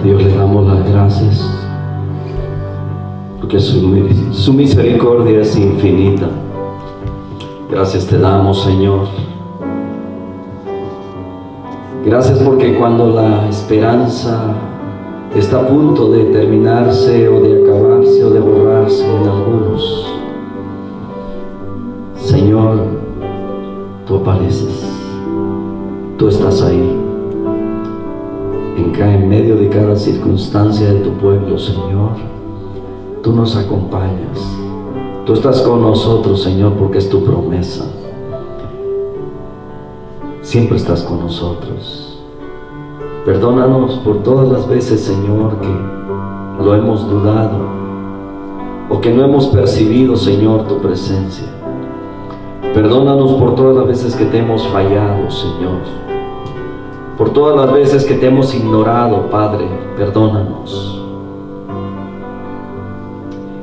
Dios, le damos las gracias porque su misericordia es infinita. Gracias te damos, Señor. Gracias porque cuando la esperanza está a punto de terminarse o de acabarse o de borrarse en algunos, Señor, tú apareces, tú estás ahí en medio de cada circunstancia de tu pueblo, Señor. Tú nos acompañas, tú estás con nosotros, Señor, porque es tu promesa. Siempre estás con nosotros. Perdónanos por todas las veces, Señor, que lo hemos dudado o que no hemos percibido, Señor, tu presencia. Perdónanos por todas las veces que te hemos fallado, Señor, por todas las veces que te hemos ignorado, Padre. Perdónanos.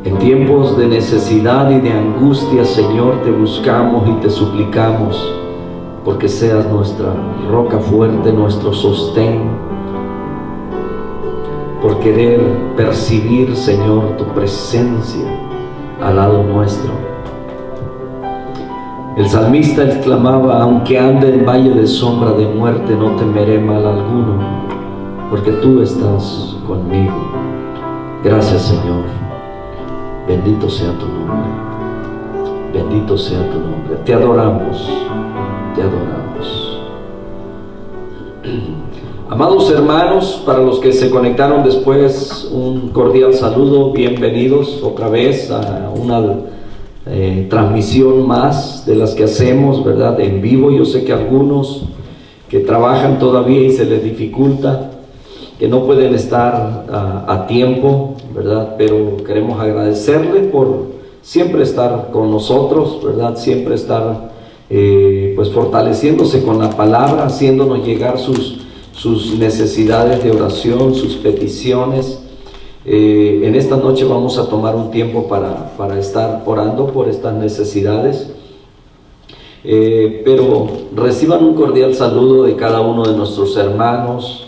En tiempos de necesidad y de angustia, Señor, te buscamos y te suplicamos porque seas nuestra roca fuerte, nuestro sostén, por querer percibir, Señor, tu presencia al lado nuestro. El salmista exclamaba: aunque ande en valle de sombra de muerte, no temeré mal alguno, porque tú estás conmigo. Gracias, Señor. Bendito sea tu nombre. Bendito sea tu nombre. Te adoramos. Te adoramos. Amados hermanos, para los que se conectaron después, un cordial saludo. Bienvenidos otra vez a una transmisión más de las que hacemos, ¿verdad?, en vivo. Yo sé que algunos que trabajan todavía y se les dificulta, que no pueden estar a tiempo, ¿verdad?, pero queremos agradecerle por siempre estar con nosotros, ¿verdad?, siempre estar pues fortaleciéndose con la palabra, haciéndonos llegar sus necesidades de oración, sus peticiones. En esta noche vamos a tomar un tiempo para estar orando por estas necesidades, pero reciban un cordial saludo de cada uno de nuestros hermanos.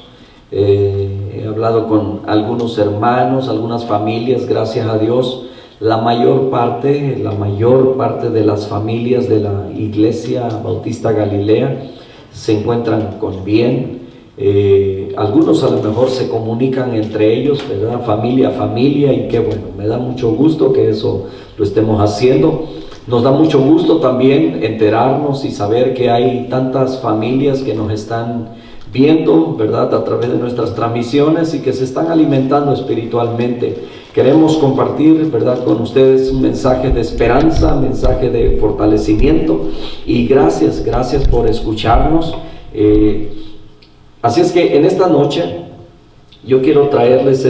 He hablado con algunos hermanos, algunas familias, gracias a Dios. La mayor parte de las familias de la Iglesia Bautista Galilea se encuentran con bien. Algunos a lo mejor se comunican entre ellos, ¿verdad?, familia a familia, y qué bueno, me da mucho gusto que eso lo estemos haciendo. Nos da mucho gusto también enterarnos y saber que hay tantas familias que nos están viendo, ¿verdad?, a través de nuestras transmisiones y que se están alimentando espiritualmente. Queremos compartir, ¿verdad?, con ustedes un mensaje de esperanza, un mensaje de fortalecimiento, y gracias por escucharnos. Así es que en esta noche yo quiero traerles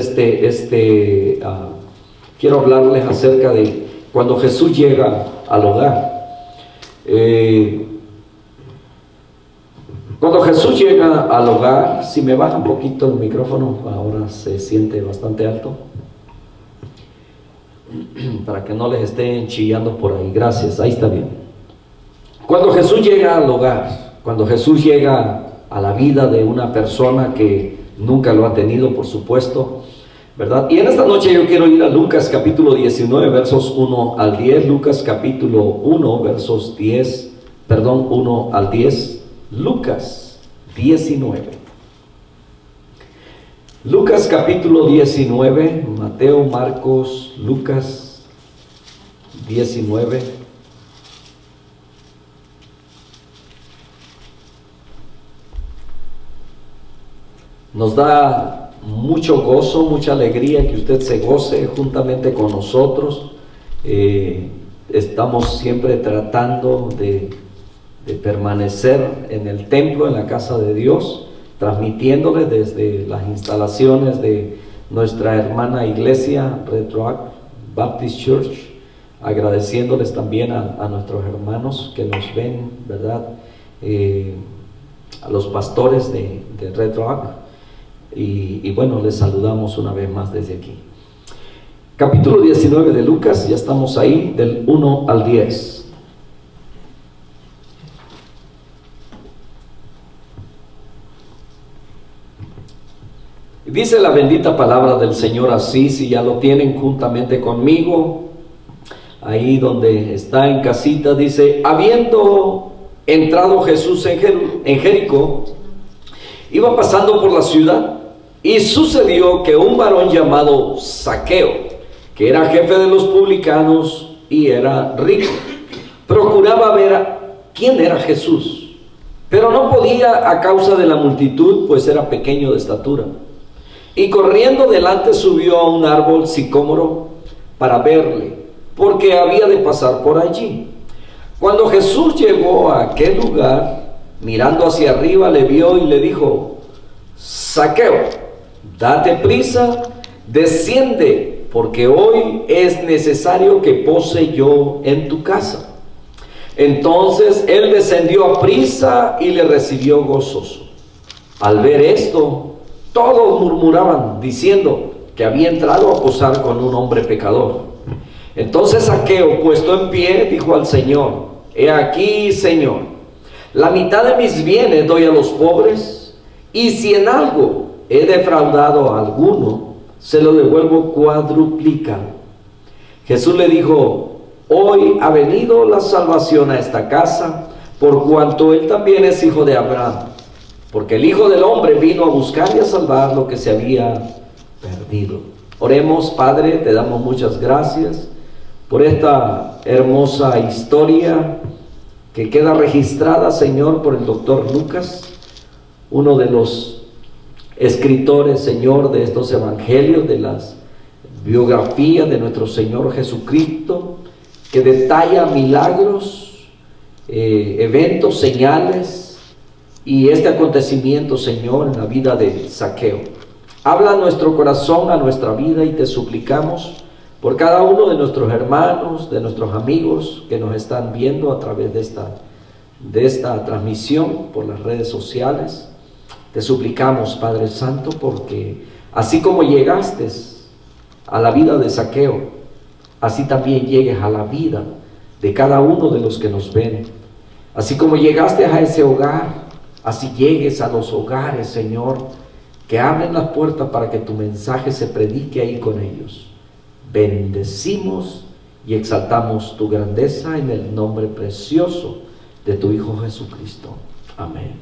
quiero hablarles acerca de cuando Jesús llega al hogar. Cuando Jesús llega al hogar, si me baja un poquito el micrófono, ahora se siente bastante alto, para que no les estén chillando por ahí. Gracias, ahí está bien. Cuando Jesús llega al hogar, cuando Jesús llega a la vida de una persona que nunca lo ha tenido, por supuesto, ¿verdad? Y en esta noche yo quiero ir a Lucas capítulo 19, versos 1 al 10. Lucas capítulo 1, versos 1 al 10. Lucas 19. Lucas capítulo 19, Mateo, Marcos, Lucas 19. Nos da mucho gozo, mucha alegría que usted se goce juntamente con nosotros. Estamos siempre tratando de permanecer en el templo, en la casa de Dios, transmitiéndole desde las instalaciones de nuestra hermana iglesia Red Rock Baptist Church, agradeciéndoles también a nuestros hermanos que nos ven, ¿verdad?, a los pastores de Red Rock, y bueno, les saludamos una vez más desde aquí. Capítulo 19 de Lucas, ya estamos ahí, del 1 al 10. Dice la bendita palabra del Señor así, si ya lo tienen juntamente conmigo, ahí donde está en casita, dice: habiendo entrado Jesús en Jericó, iba pasando por la ciudad, y sucedió que un varón llamado Zaqueo, que era jefe de los publicanos y era rico, procuraba ver quién era Jesús, pero no podía a causa de la multitud, pues era pequeño de estatura. Y corriendo delante subió a un árbol sicómoro para verle, porque había de pasar por allí. Cuando Jesús llegó a aquel lugar, mirando hacia arriba, le vio y le dijo: Zaqueo, date prisa, desciende, porque hoy es necesario que pose yo en tu casa. Entonces él descendió a prisa y le recibió gozoso. Al ver esto, todos murmuraban, diciendo que había entrado a posar con un hombre pecador. Entonces Zaqueo, puesto en pie, dijo al Señor: he aquí, Señor, la mitad de mis bienes doy a los pobres, y si en algo he defraudado a alguno, se lo devuelvo cuadruplicado. Jesús le dijo: hoy ha venido la salvación a esta casa, por cuanto él también es hijo de Abraham, porque el Hijo del Hombre vino a buscar y a salvar lo que se había perdido. Oremos. Padre, te damos muchas gracias por esta hermosa historia que queda registrada, Señor, por el doctor Lucas, uno de los escritores, Señor, de estos evangelios, de las biografías de nuestro Señor Jesucristo, que detalla milagros, eventos, señales, y este acontecimiento, Señor, en la vida de Zaqueo. Habla a nuestro corazón, a nuestra vida, y te suplicamos por cada uno de nuestros hermanos, de nuestros amigos que nos están viendo a través de esta transmisión por las redes sociales. Te suplicamos, Padre Santo, porque así como llegaste a la vida de Zaqueo, así también llegues a la vida de cada uno de los que nos ven. Así como llegaste a ese hogar, así llegues a los hogares, Señor, que abren las puertas para que tu mensaje se predique ahí con ellos. Bendecimos y exaltamos tu grandeza en el nombre precioso de tu Hijo Jesucristo. Amén.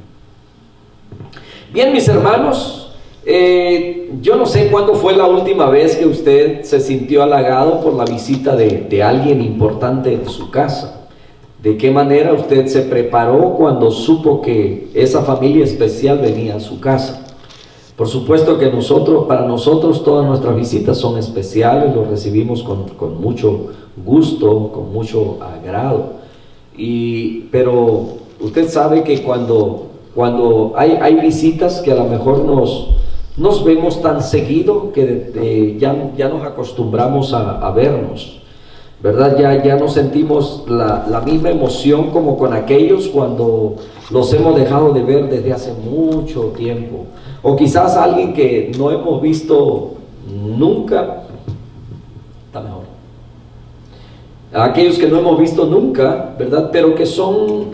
Bien, mis hermanos, yo no sé cuándo fue la última vez que usted se sintió halagado por la visita de alguien importante en su casa. ¿De qué manera usted se preparó cuando supo que esa familia especial venía a su casa? Por supuesto que para nosotros todas nuestras visitas son especiales, los recibimos con mucho gusto, con mucho agrado. Pero usted sabe que cuando hay visitas que a lo mejor nos vemos tan seguido que ya nos acostumbramos a vernos, ¿verdad? Ya no sentimos la misma emoción como con aquellos cuando los hemos dejado de ver desde hace mucho tiempo, o quizás alguien que no hemos visto nunca. Está mejor. Aquellos que no hemos visto nunca, ¿verdad? Pero que son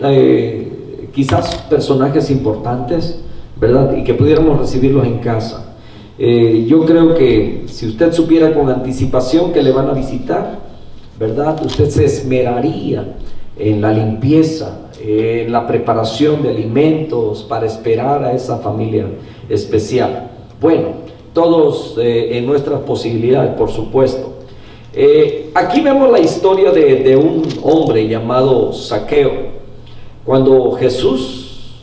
quizás personajes importantes, ¿verdad? Y que pudiéramos recibirlos en casa. Yo creo que si usted supiera con anticipación que le van a visitar, ¿verdad?, usted se esmeraría en la limpieza, en la preparación de alimentos para esperar a esa familia especial. Bueno, todos en nuestras posibilidades, por supuesto. Aquí vemos la historia de un hombre llamado Zaqueo. Cuando Jesús,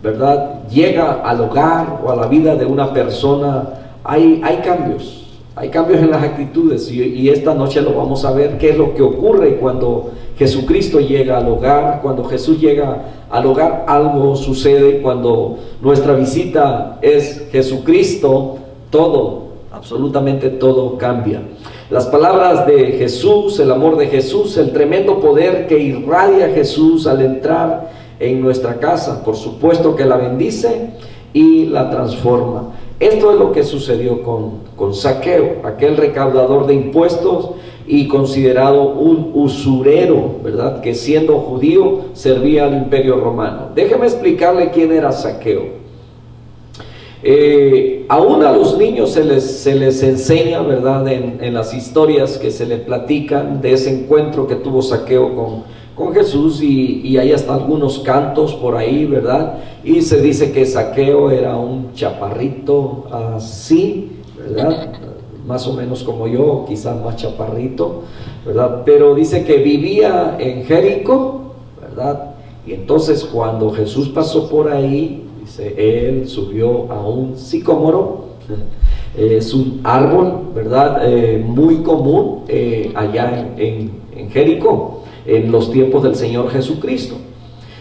¿verdad?, llega al hogar o a la vida de una persona, hay cambios. Hay cambios en las actitudes, y esta noche lo vamos a ver, qué es lo que ocurre cuando Jesucristo llega al hogar. Cuando Jesús llega al hogar, algo sucede. Cuando nuestra visita es Jesucristo, todo, absolutamente todo cambia. Las palabras de Jesús, el amor de Jesús, el tremendo poder que irradia Jesús al entrar en nuestra casa, por supuesto que la bendice y la transforma. Esto es lo que sucedió con Zaqueo, aquel recaudador de impuestos y considerado un usurero, ¿verdad?, que siendo judío servía al imperio romano. Déjeme explicarle quién era Zaqueo. Aún a los niños se les enseña, ¿verdad?, en las historias que se les platican de ese encuentro que tuvo Zaqueo con Jesús, y hay hasta algunos cantos por ahí, ¿verdad? Y se dice que Zaqueo era un chaparrito así, ¿verdad? Más o menos como yo, quizás más chaparrito, ¿verdad? Pero dice que vivía en Jericó, ¿verdad? Y entonces cuando Jesús pasó por ahí, dice, él subió a un sicómoro. Es un árbol, ¿verdad? Muy común allá en Jericó, en los tiempos del Señor Jesucristo.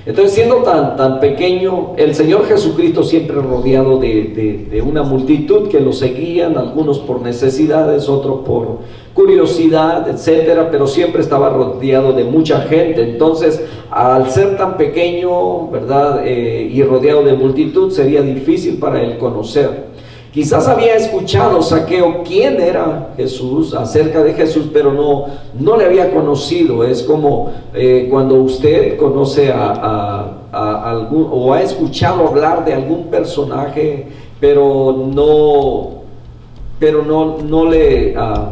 Entonces, siendo tan pequeño, el Señor Jesucristo siempre rodeado de una multitud que lo seguían, algunos por necesidades, otros por curiosidad, etcétera, pero siempre estaba rodeado de mucha gente. Entonces, al ser tan pequeño, ¿verdad?, y rodeado de multitud, sería difícil para él conocer. Quizás había escuchado Zaqueo quién era Jesús, acerca de Jesús, pero no le había conocido. Es como cuando usted conoce a algún, o ha escuchado hablar de algún personaje, pero no le ha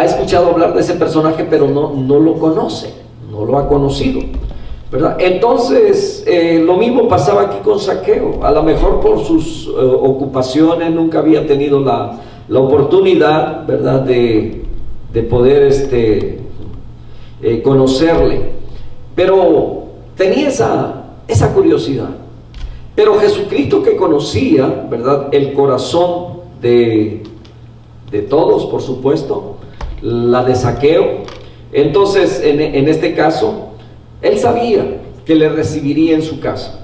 escuchado hablar de ese personaje, pero no lo conoce, no lo ha conocido, ¿verdad? Entonces, lo mismo pasaba aquí con Zaqueo. A lo mejor por sus ocupaciones nunca había tenido la oportunidad, ¿verdad?, de poder conocerle, pero tenía esa curiosidad. Pero Jesucristo, que conocía, ¿verdad?, el corazón de todos, por supuesto, la de Zaqueo, entonces en este caso él sabía que le recibiría en su casa.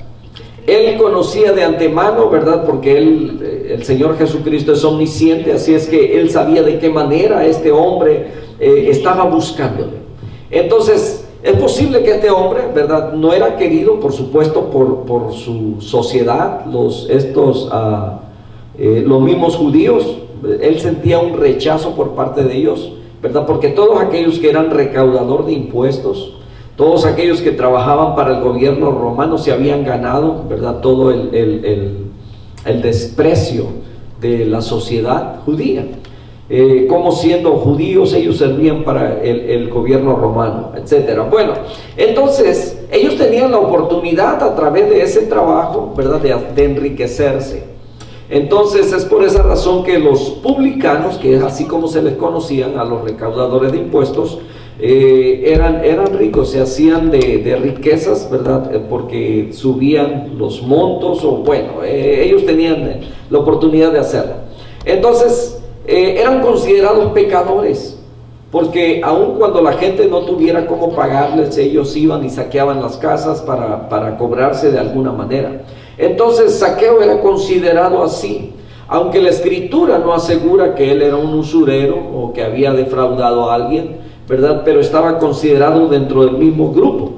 Él conocía de antemano, ¿verdad?, porque el Señor Jesucristo es omnisciente, así es que él sabía de qué manera este hombre estaba buscándole. Entonces, es posible que este hombre, ¿verdad?, no era querido, por supuesto, por su sociedad, los mismos judíos. Él sentía un rechazo por parte de ellos, ¿verdad?, porque todos aquellos que eran recaudador de impuestos, todos aquellos que trabajaban para el gobierno romano, se habían ganado, ¿verdad?, todo el desprecio de la sociedad judía. Como siendo judíos ellos servían para el gobierno romano, etcétera. Bueno, entonces ellos tenían la oportunidad a través de ese trabajo, ¿verdad?, de enriquecerse. Entonces es por esa razón que los publicanos, que es así como se les conocían a los recaudadores de impuestos, eran ricos, se hacían de riquezas, ¿verdad?, porque subían los montos, o bueno, ellos tenían la oportunidad de hacerlo. Entonces eran considerados pecadores, porque aun cuando la gente no tuviera cómo pagarles, ellos iban y saqueaban las casas para cobrarse de alguna manera. Entonces Zaqueo era considerado así, aunque la escritura no asegura que él era un usurero o que había defraudado a alguien, ¿verdad?, pero estaba considerado dentro del mismo grupo.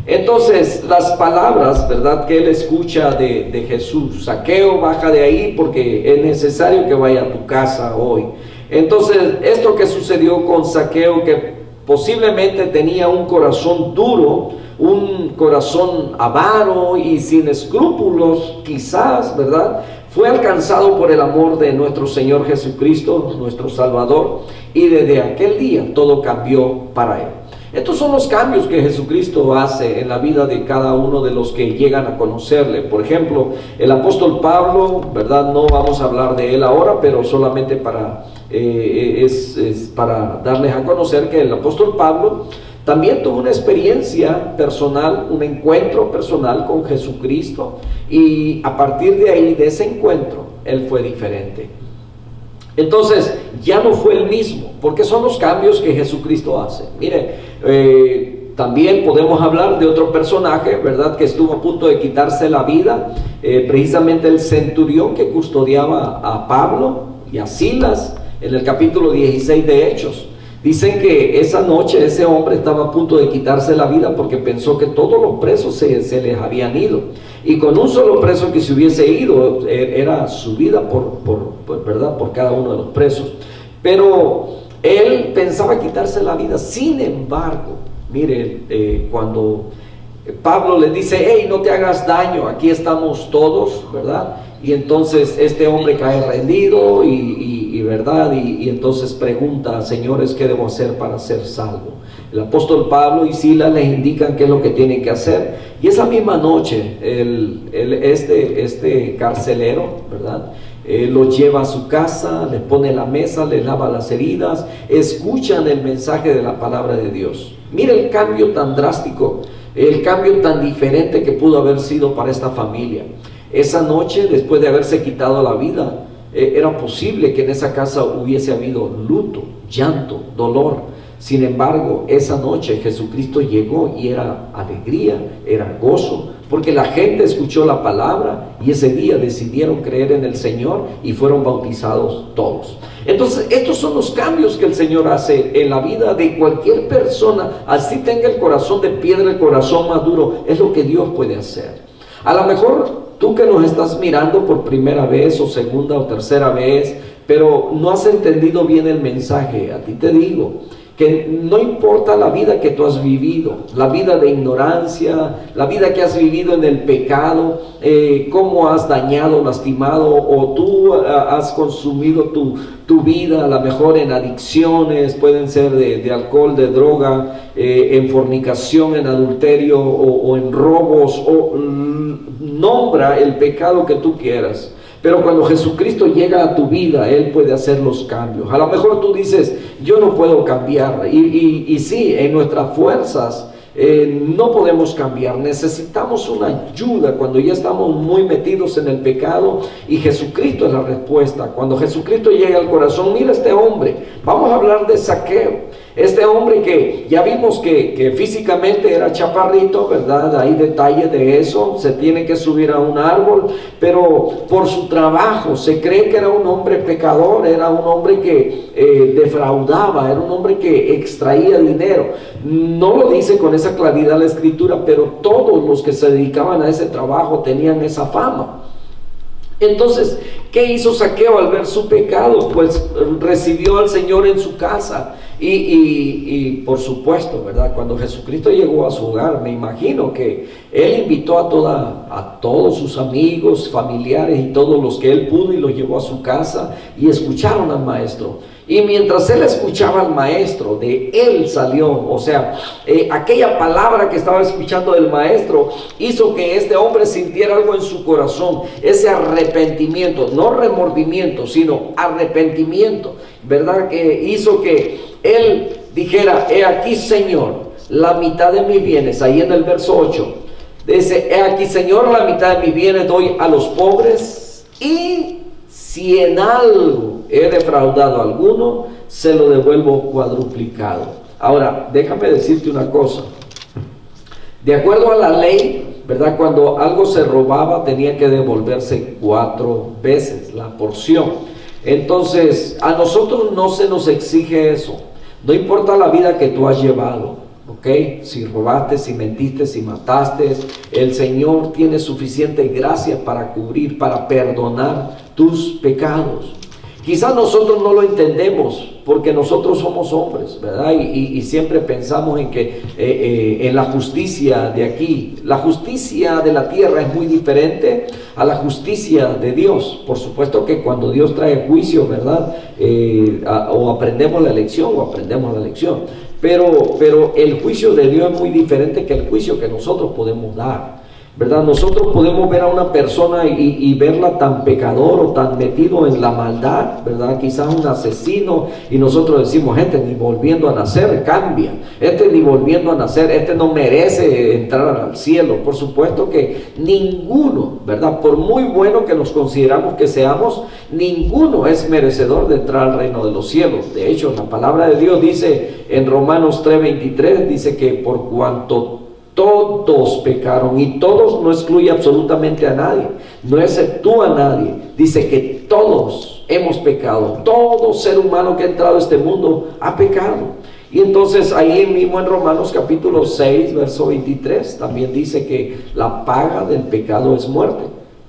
Entonces las palabras, ¿verdad?, que él escucha de Jesús: Zaqueo, baja de ahí porque es necesario que vaya a tu casa hoy. Entonces esto que sucedió con Zaqueo, que posiblemente tenía un corazón duro, un corazón avaro y sin escrúpulos quizás, ¿verdad?, fue alcanzado por el amor de nuestro Señor Jesucristo, nuestro Salvador, y desde aquel día todo cambió para él. Estos son los cambios que Jesucristo hace en la vida de cada uno de los que llegan a conocerle. Por ejemplo, el apóstol Pablo, ¿verdad?, no vamos a hablar de él ahora, pero solamente para darles a conocer que el apóstol Pablo también tuvo una experiencia personal, un encuentro personal con Jesucristo, y a partir de ahí, de ese encuentro, él fue diferente. Entonces ya no fue el mismo, porque son los cambios que Jesucristo hace. Mire, también podemos hablar de otro personaje, ¿verdad?, que estuvo a punto de quitarse la vida, precisamente el centurión que custodiaba a Pablo y a Silas en el capítulo 16 de Hechos. Dicen que esa noche ese hombre estaba a punto de quitarse la vida porque pensó que todos los presos se les habían ido, y con un solo preso que se hubiese ido era su vida ¿verdad?, por cada uno de los presos. Pero él pensaba quitarse la vida. Sin embargo, mire, cuando Pablo le dice, hey, no te hagas daño, aquí estamos todos, ¿verdad? Y entonces este hombre cae rendido ¿verdad? Y entonces pregunta, señores, ¿qué debo hacer para ser salvo? El apóstol Pablo y Silas les indican qué es lo que tienen que hacer. Y esa misma noche, este carcelero, ¿verdad? Lo lleva a su casa, le pone la mesa, le lava las heridas, escuchan el mensaje de la palabra de Dios. Mira el cambio tan drástico, el cambio tan diferente que pudo haber sido para esta familia. Esa noche, después de haberse quitado la vida, era posible que en esa casa hubiese habido luto, llanto, dolor. Sin embargo, esa noche Jesucristo llegó y era alegría, era gozo, porque la gente escuchó la palabra y ese día decidieron creer en el Señor y fueron bautizados todos. Entonces, estos son los cambios que el Señor hace en la vida de cualquier persona, así tenga el corazón de piedra, el corazón más duro, es lo que Dios puede hacer. A lo mejor tú que nos estás mirando por primera vez o segunda o tercera vez, pero no has entendido bien el mensaje, a ti te digo que no importa la vida que tú has vivido, la vida de ignorancia, la vida que has vivido en el pecado, cómo has dañado, lastimado, o tú has consumido tu vida a lo mejor en adicciones, pueden ser de alcohol, de droga, en fornicación, en adulterio o en robos, o nombra el pecado que tú quieras. Pero cuando Jesucristo llega a tu vida, Él puede hacer los cambios. A lo mejor tú dices, yo no puedo cambiar. Y sí, en nuestras fuerzas no podemos cambiar. Necesitamos una ayuda cuando ya estamos muy metidos en el pecado. Y Jesucristo es la respuesta. Cuando Jesucristo llega al corazón, mira este hombre. Vamos a hablar de Zaqueo. Este hombre que ya vimos que físicamente era chaparrito, ¿verdad? Hay detalles de eso, se tiene que subir a un árbol, pero por su trabajo se cree que era un hombre pecador, era un hombre que defraudaba, era un hombre que extraía dinero. No lo dice con esa claridad la Escritura, pero todos los que se dedicaban a ese trabajo tenían esa fama. Entonces, ¿qué hizo Zaqueo al ver su pecado? Pues recibió al Señor en su casa y por supuesto, ¿verdad? Cuando Jesucristo llegó a su hogar, me imagino que Él invitó a todos sus amigos, familiares y todos los que Él pudo y los llevó a su casa y escucharon al Maestro. Y mientras él escuchaba al Maestro, de él salió, o sea, aquella palabra que estaba escuchando del Maestro hizo que este hombre sintiera algo en su corazón, ese arrepentimiento, no remordimiento, sino arrepentimiento, ¿verdad? Que hizo que él dijera, he aquí, Señor, la mitad de mis bienes, ahí en el verso 8, dice, he aquí, Señor, la mitad de mis bienes doy a los pobres, y si en algo he defraudado a alguno, se lo devuelvo cuadruplicado. Ahora, déjame decirte una cosa. De acuerdo a la ley, ¿verdad? Cuando algo se robaba, tenía que devolverse 4 veces la porción. Entonces, a nosotros no se nos exige eso. No importa la vida que tú has llevado, ¿ok? Si robaste, si mentiste, si mataste, el Señor tiene suficiente gracia para cubrir, para perdonar tus pecados. Quizás nosotros no lo entendemos porque nosotros somos hombres, ¿verdad? Y siempre pensamos en que en la justicia de aquí, la justicia de la tierra es muy diferente a la justicia de Dios. Por supuesto que cuando Dios trae juicio, ¿verdad? O aprendemos la lección o aprendemos la lección. Pero el juicio de Dios es muy diferente que el juicio que nosotros podemos dar, ¿verdad? Nosotros podemos ver a una persona y verla tan pecador o tan metido en la maldad, ¿verdad? Quizás un asesino, y nosotros decimos, ni volviendo a nacer cambia, ni volviendo a nacer, no merece entrar al cielo. Por supuesto que ninguno, ¿verdad? Por muy bueno que nos consideramos que seamos, ninguno es merecedor de entrar al reino de los cielos. De hecho, la palabra de Dios dice en Romanos 3:23, dice que por cuanto todos pecaron, y todos no excluye absolutamente a nadie, no exceptúa a nadie, dice que todos hemos pecado, todo ser humano que ha entrado a este mundo ha pecado. Y entonces ahí mismo en Romanos capítulo 6 verso 23 también dice que la paga del pecado es muerte,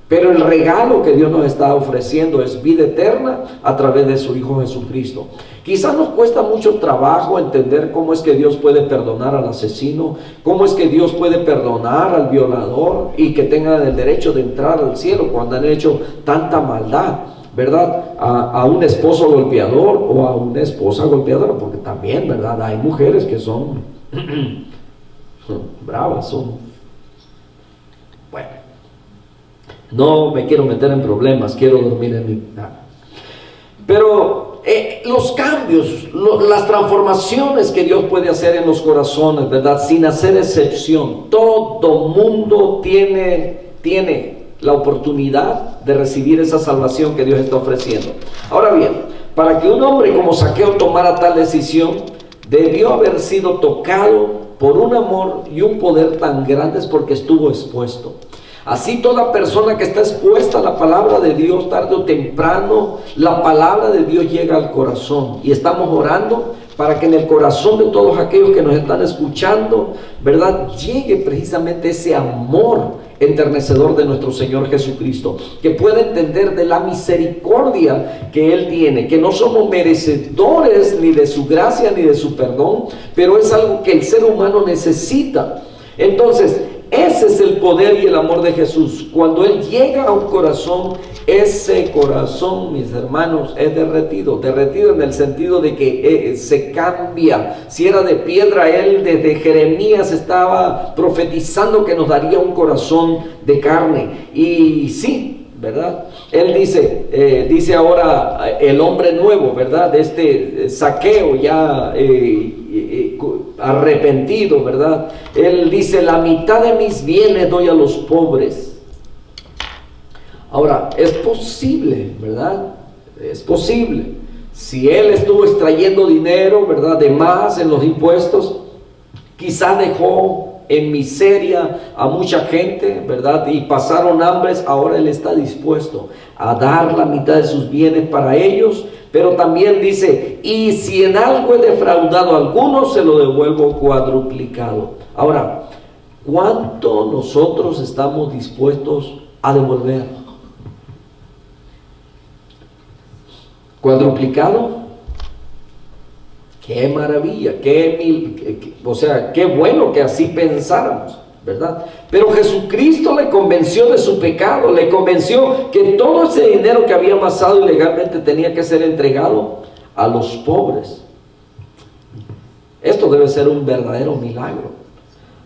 Pero el regalo que Dios nos está ofreciendo es vida eterna a través de su Hijo Jesucristo. Quizás nos cuesta mucho trabajo entender cómo es que Dios puede perdonar al asesino, cómo es que Dios puede perdonar al violador y que tengan el derecho de entrar al cielo cuando han hecho tanta maldad, ¿verdad? A un esposo golpeador o a una esposa golpeadora, porque también, ¿verdad? Hay mujeres que son bravas, bueno. No me quiero meter en problemas, quiero dormir en mi cama. Pero los cambios, las transformaciones que Dios puede hacer en los corazones, ¿verdad? Sin hacer excepción. Todo mundo tiene la oportunidad de recibir esa salvación que Dios está ofreciendo. Ahora bien, para que un hombre como Zaqueo tomara tal decisión, debió haber sido tocado por un amor y un poder tan grandes porque estuvo expuesto. Así toda persona que está expuesta a la palabra de Dios, tarde o temprano, la palabra de Dios llega al corazón. Y estamos orando para que en el corazón de todos aquellos que nos están escuchando, ¿verdad?, llegue precisamente ese amor enternecedor de nuestro Señor Jesucristo, que pueda entender de la misericordia que Él tiene, que no somos merecedores ni de su gracia ni de su perdón, pero es algo que el ser humano necesita. Entonces, ese es el poder y el amor de Jesús. Cuando Él llega a un corazón, ese corazón, mis hermanos, es derretido en el sentido de que se cambia. Si era de piedra, Él desde Jeremías estaba profetizando que nos daría un corazón de carne. Y sí, ¿verdad? Él dice ahora el hombre nuevo, ¿verdad? De este Zaqueo ya arrepentido, ¿verdad? Él dice: la mitad de mis bienes doy a los pobres. Ahora, es posible, ¿verdad? Es posible. Si él estuvo extrayendo dinero, ¿verdad?, de más en los impuestos, quizás dejó en miseria a mucha gente, ¿verdad?, y pasaron hambres. Ahora él está dispuesto a dar la mitad de sus bienes para ellos, pero también dice: y si en algo he defraudado a algunos, se lo devuelvo cuadruplicado. Ahora, ¿cuánto nosotros estamos dispuestos a devolver? ¿Cuadruplicado? ¡Qué maravilla! O sea, qué bueno que así pensáramos, ¿verdad? Pero Jesucristo le convenció de su pecado, le convenció que todo ese dinero que había amasado ilegalmente tenía que ser entregado a los pobres. Esto debe ser un verdadero milagro.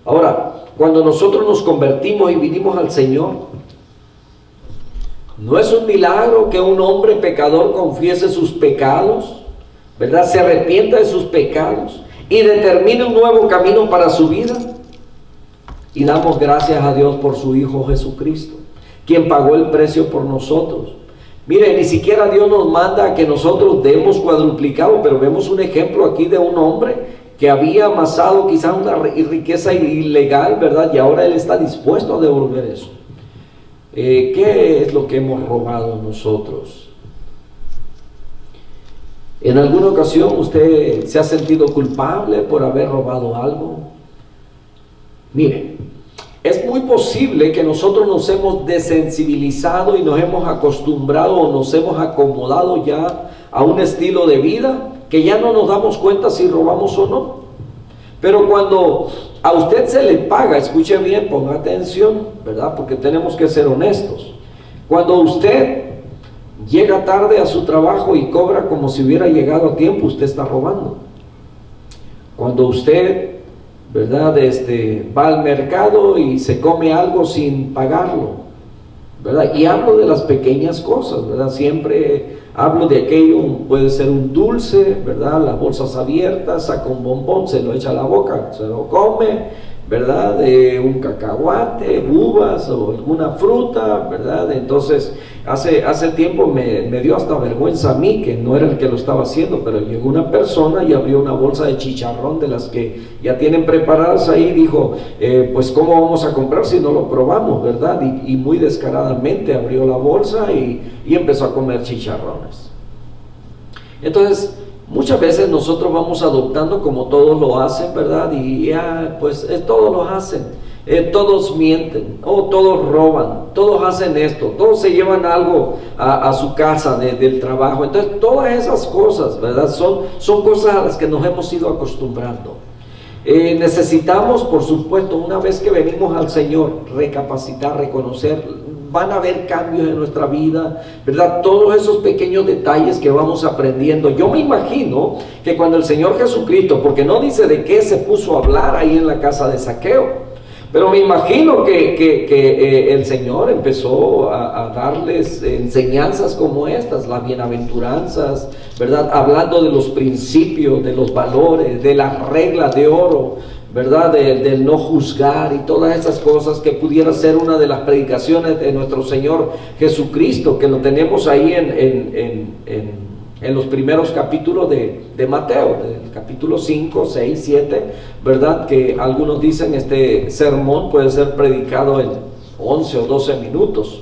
Ahora, cuando nosotros nos convertimos y vinimos al Señor, no es un milagro que un hombre pecador confiese sus pecados, ¿verdad?, se arrepienta de sus pecados y determine un nuevo camino para su vida. Y damos gracias a Dios por su Hijo Jesucristo, quien pagó el precio por nosotros. Mire, ni siquiera Dios nos manda a que nosotros demos cuadruplicado, pero vemos un ejemplo aquí de un hombre que había amasado quizás una riqueza ilegal, ¿verdad?, y ahora él está dispuesto a devolver eso. ¿Qué es lo que hemos robado nosotros? ¿En alguna ocasión usted se ha sentido culpable por haber robado algo? Mire, es muy posible que nosotros nos hemos desensibilizado y nos hemos acostumbrado o nos hemos acomodado ya a un estilo de vida que ya no nos damos cuenta si robamos o no. Pero cuando a usted se le paga, escuche bien, ponga atención, ¿verdad?, porque tenemos que ser honestos. Cuando usted llega tarde a su trabajo y cobra como si hubiera llegado a tiempo, usted está robando. Cuando usted, ¿verdad?, va al mercado y se come algo sin pagarlo, ¿verdad? Y hablo de las pequeñas cosas, ¿verdad? Siempre hablo de aquello, puede ser un dulce, ¿verdad? Las bolsas abiertas, saca un bombón, se lo echa a la boca, se lo come, ¿verdad? Un cacahuate, uvas o alguna fruta, ¿verdad? Entonces, hace tiempo me dio hasta vergüenza a mí, que no era el que lo estaba haciendo, pero llegó una persona y abrió una bolsa de chicharrón de las que ya tienen preparadas ahí, y dijo, pues ¿cómo vamos a comprar si no lo probamos, verdad? Y muy descaradamente abrió la bolsa y empezó a comer chicharrones. Entonces, muchas veces nosotros vamos adoptando como todos lo hacen, ¿verdad? Y ya, pues todos lo hacen. todos mienten, todos roban, todos hacen esto, todos se llevan algo a su casa del trabajo. Entonces todas esas cosas, ¿verdad? Son cosas a las que nos hemos ido acostumbrando. Necesitamos, por supuesto, una vez que venimos al Señor, recapacitar, reconocer. Van a haber cambios en nuestra vida, ¿verdad? Todos esos pequeños detalles que vamos aprendiendo. Yo me imagino que cuando el Señor Jesucristo, porque no dice de qué se puso a hablar ahí en la casa de Zaqueo, pero me imagino que el Señor empezó a darles enseñanzas como estas, las bienaventuranzas, ¿verdad? Hablando de los principios, de los valores, de las reglas de oro, ¿verdad? Del no juzgar y todas esas cosas, que pudiera ser una de las predicaciones de nuestro Señor Jesucristo, que lo tenemos ahí en los primeros capítulos de Mateo, del capítulo 5, 6, 7, ¿verdad? Que algunos dicen este sermón puede ser predicado en 11 o 12 minutos.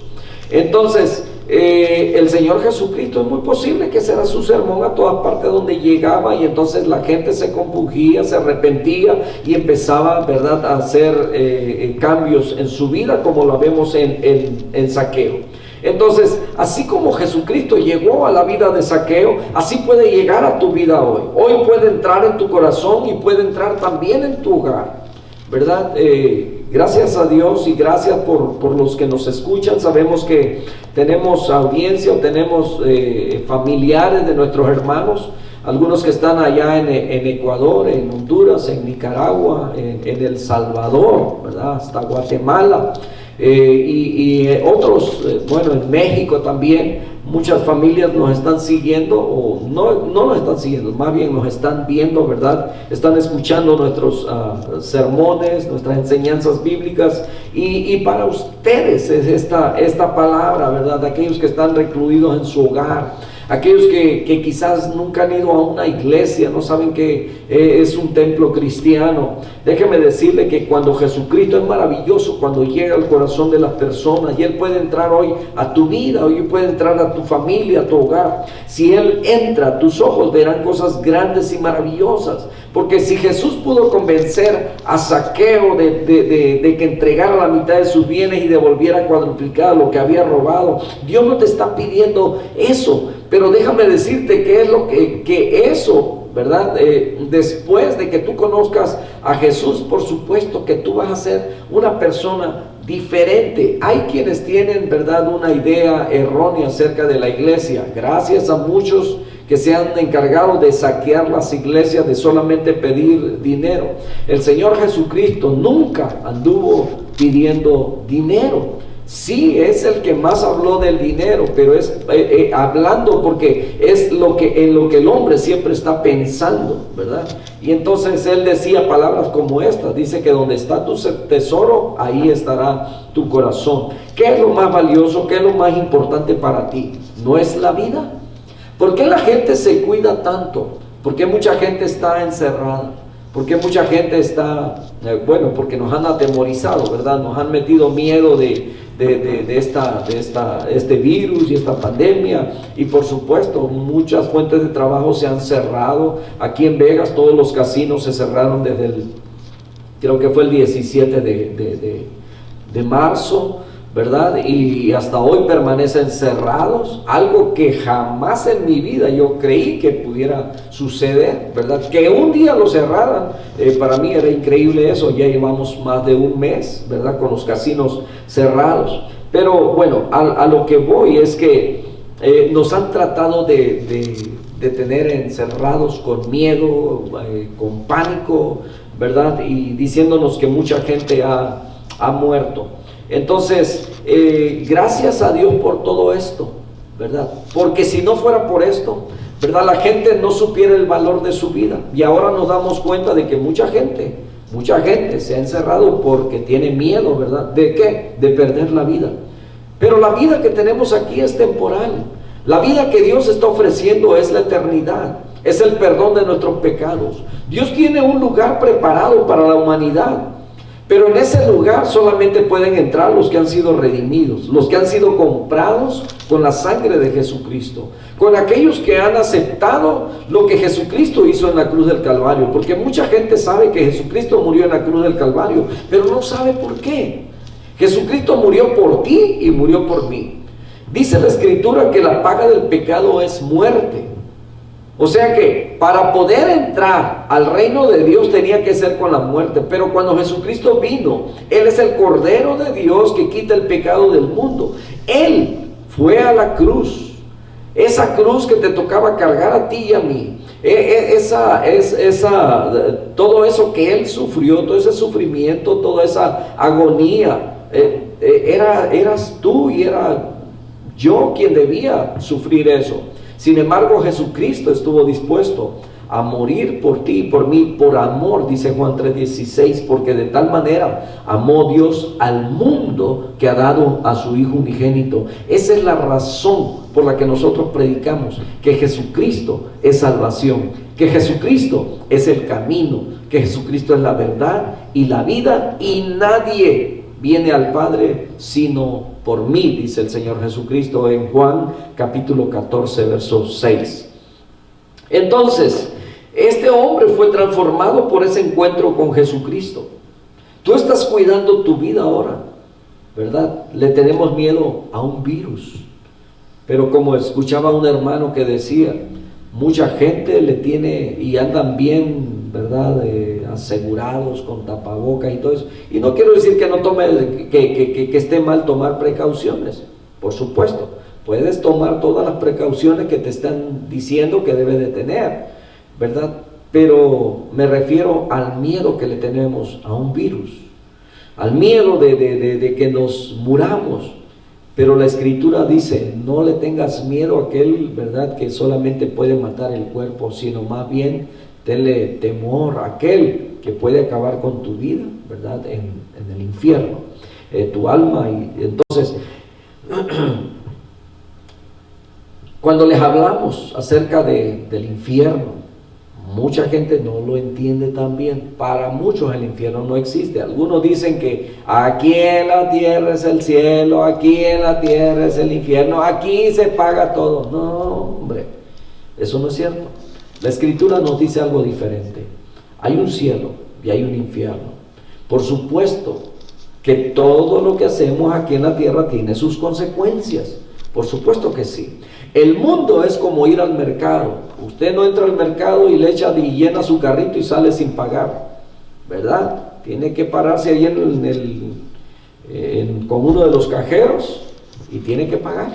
Entonces, el Señor Jesucristo, es muy posible que ese era su sermón a todas partes donde llegaba, y entonces la gente se compungía, se arrepentía y empezaba, ¿verdad?, a hacer cambios en su vida, como lo vemos en Zaqueo. Entonces, así como Jesucristo llegó a la vida de Zaqueo, así puede llegar a tu vida hoy. Hoy puede entrar en tu corazón y puede entrar también en tu hogar, ¿verdad? Gracias a Dios y gracias por los que nos escuchan. Sabemos que tenemos audiencia o tenemos familiares de nuestros hermanos, algunos que están allá en Ecuador, en Honduras, en Nicaragua, en El Salvador, ¿verdad? Hasta Guatemala. Y otros, bueno, en México también. Muchas familias nos están siguiendo, o no nos están siguiendo, más bien nos están viendo, ¿verdad? Están escuchando nuestros sermones, nuestras enseñanzas bíblicas, y para ustedes es esta palabra, ¿verdad? Aquellos que están recluidos en su hogar, aquellos que quizás nunca han ido a una iglesia, no saben que es un templo cristiano. Déjeme decirle que cuando Jesucristo, es maravilloso cuando llega al corazón de las personas, y Él puede entrar hoy a tu vida, hoy puede entrar a tu familia, a tu hogar. Si Él entra, tus ojos verán cosas grandes y maravillosas. Porque si Jesús pudo convencer a Zaqueo de que entregara la mitad de sus bienes y devolviera cuadruplicado lo que había robado, Dios no te está pidiendo eso. Pero déjame decirte que es lo que eso, ¿verdad? Después de que tú conozcas a Jesús, por supuesto que tú vas a ser una persona diferente. Hay quienes tienen, ¿verdad?, una idea errónea acerca de la iglesia. Gracias a muchos que se han encargado de saquear las iglesias, de solamente pedir dinero. El Señor Jesucristo nunca anduvo pidiendo dinero. Sí, es el que más habló del dinero, pero es hablando porque es en lo que el hombre siempre está pensando, ¿verdad? Y entonces Él decía palabras como estas, dice que donde está tu tesoro, ahí estará tu corazón. ¿Qué es lo más valioso? ¿Qué es lo más importante para ti? ¿No es la vida? ¿Por qué la gente se cuida tanto? ¿Por qué mucha gente está encerrada? ¿Por qué mucha gente está, bueno, porque nos han atemorizado, ¿verdad? Nos han metido miedo de este virus y esta pandemia, y por supuesto muchas fuentes de trabajo se han cerrado. Aquí en Vegas todos los casinos se cerraron desde creo que fue el 17 de marzo, ¿verdad? Y hasta hoy permanecen cerrados, algo que jamás en mi vida yo creí que pudiera suceder, ¿verdad? Que un día lo cerraran, para mí era increíble eso. Ya llevamos más de un mes, ¿verdad?, con los casinos cerrados. Pero bueno, a lo que voy es que nos han tratado de tener encerrados con miedo, con pánico, ¿verdad? Y diciéndonos que mucha gente ha muerto. Entonces, gracias a Dios por todo esto, ¿verdad? Porque si no fuera por esto, ¿verdad?, la gente no supiera el valor de su vida. Y ahora nos damos cuenta de que mucha gente se ha encerrado porque tiene miedo, ¿verdad? ¿De qué? De perder la vida. Pero la vida que tenemos aquí es temporal. La vida que Dios está ofreciendo es la eternidad, es el perdón de nuestros pecados. Dios tiene un lugar preparado para la humanidad. Pero en ese lugar solamente pueden entrar los que han sido redimidos, los que han sido comprados con la sangre de Jesucristo, con aquellos que han aceptado lo que Jesucristo hizo en la cruz del Calvario, porque mucha gente sabe que Jesucristo murió en la cruz del Calvario, pero no sabe por qué. Jesucristo murió por ti y murió por mí. Dice la Escritura que la paga del pecado es muerte. O sea que para poder entrar al reino de Dios tenía que ser con la muerte. Pero cuando Jesucristo vino, Él es el Cordero de Dios que quita el pecado del mundo. Él fue a la cruz. Esa cruz que te tocaba cargar a ti y a mí. Todo eso que Él sufrió, todo ese sufrimiento, toda esa agonía, eras tú y era yo quien debía sufrir eso. Sin embargo, Jesucristo estuvo dispuesto a morir por ti y por mí, por amor, dice Juan 3:16, porque de tal manera amó Dios al mundo que ha dado a su Hijo unigénito. Esa es la razón por la que nosotros predicamos que Jesucristo es salvación, que Jesucristo es el camino, que Jesucristo es la verdad y la vida, y nadie viene al Padre sino por mí, dice el Señor Jesucristo en Juan capítulo 14, verso 6. Entonces, este hombre fue transformado por ese encuentro con Jesucristo. Tú estás cuidando tu vida ahora, ¿verdad? Le tenemos miedo a un virus, pero como escuchaba un hermano que decía, mucha gente le tiene y andan bien, ¿verdad? Asegurados con tapabocas y todo eso. Y no quiero decir que no tome, que esté mal tomar precauciones. Por supuesto, puedes tomar todas las precauciones que te están diciendo que debes de tener, ¿verdad? Pero me refiero al miedo que le tenemos a un virus, al miedo de que nos muramos. Pero la Escritura dice, no le tengas miedo a aquel, ¿verdad?, que solamente puede matar el cuerpo, sino más bien tenle temor a aquel que puede acabar con tu vida, ¿verdad?, en el infierno, tu alma. Y entonces, cuando les hablamos acerca del infierno, mucha gente no lo entiende tan bien. Para muchos el infierno no existe. Algunos dicen que aquí en la tierra es el cielo, aquí en la tierra es el infierno, aquí se paga todo. No, hombre, eso no es cierto. La Escritura nos dice algo diferente. Hay un cielo y hay un infierno. Por supuesto que todo lo que hacemos aquí en la tierra tiene sus consecuencias. Por supuesto que sí. El mundo es como ir al mercado. Usted no entra al mercado y le echa y llena su carrito y sale sin pagar, ¿verdad? Tiene que pararse ahí con uno de los cajeros y tiene que pagar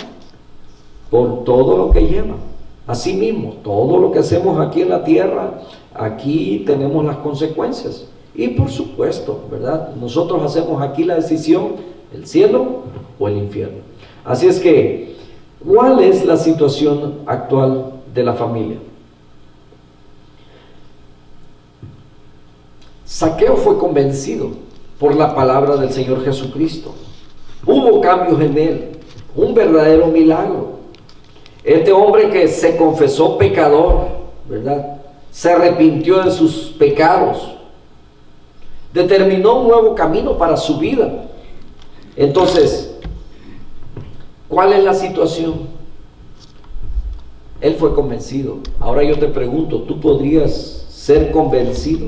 por todo lo que lleva. Así mismo, todo lo que hacemos aquí en la tierra, aquí tenemos las consecuencias. Y por supuesto, ¿verdad?, nosotros hacemos aquí la decisión, el cielo o el infierno. Así es que, ¿cuál es la situación actual de la familia? Zaqueo fue convencido por la palabra del Señor Jesucristo. Hubo cambios en él, un verdadero milagro. Este hombre que se confesó pecador, ¿verdad?, se arrepintió de sus pecados, determinó un nuevo camino para su vida. Entonces, ¿cuál es la situación? Él fue convencido. Ahora yo te pregunto, ¿tú podrías ser convencido?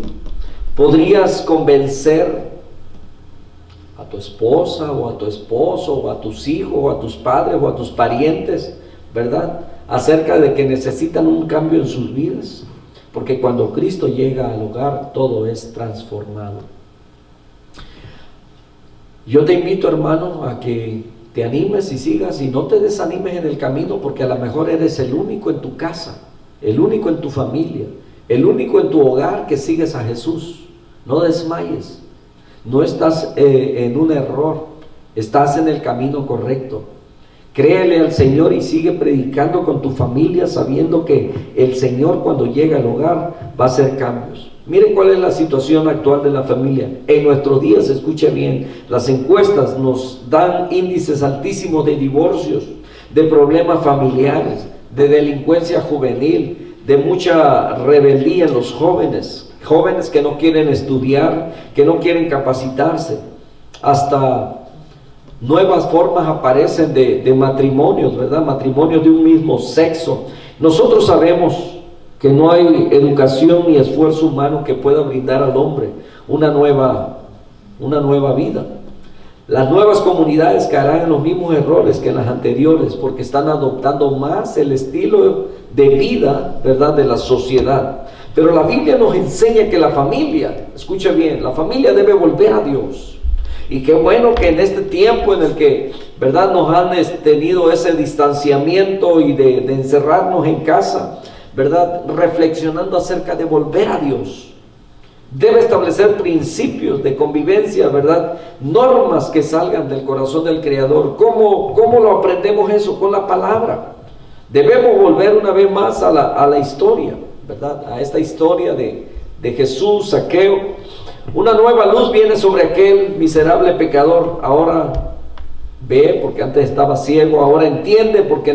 ¿Podrías convencer a tu esposa o a tu esposo o a tus hijos o a tus padres o a tus parientes, ¿verdad?, acerca de que necesitan un cambio en sus vidas? Porque cuando Cristo llega al hogar, todo es transformado. Yo te invito, hermano, a que te animes y sigas y no te desanimes en el camino, porque a lo mejor eres el único en tu casa, el único en tu familia, el único en tu hogar que sigues a Jesús. No desmayes, no estás en un error, estás en el camino correcto. Créele al Señor y sigue predicando con tu familia, sabiendo que el Señor, cuando llega al hogar, va a hacer cambios. Miren cuál es la situación actual de la familia. En nuestros días, escuche bien, las encuestas nos dan índices altísimos de divorcios, de problemas familiares, de delincuencia juvenil, de mucha rebeldía en los jóvenes. jóvenes que no quieren estudiar, que no quieren capacitarse. Hasta nuevas formas aparecen de matrimonios, ¿verdad? Matrimonios de un mismo sexo. Nosotros sabemos que no hay educación ni esfuerzo humano que pueda brindar al hombre una nueva vida. Las nuevas comunidades caerán en los mismos errores que las anteriores, porque están adoptando más el estilo de vida, ¿verdad?, de la sociedad. Pero la Biblia nos enseña que la familia, escucha bien, la familia debe volver a Dios. Y qué bueno que en este tiempo en el que, ¿verdad?, nos han tenido ese distanciamiento y de encerrarnos en casa, ¿verdad?, reflexionando acerca de volver a Dios. Debe establecer principios de convivencia, ¿verdad?, normas que salgan del corazón del Creador. ¿Cómo lo aprendemos eso? Con la palabra. Debemos volver una vez más a la historia, ¿verdad?, a esta historia de Jesús, Zaqueo. Una nueva luz viene sobre aquel miserable pecador. Ahora ve, porque antes estaba ciego, ahora entiende, porque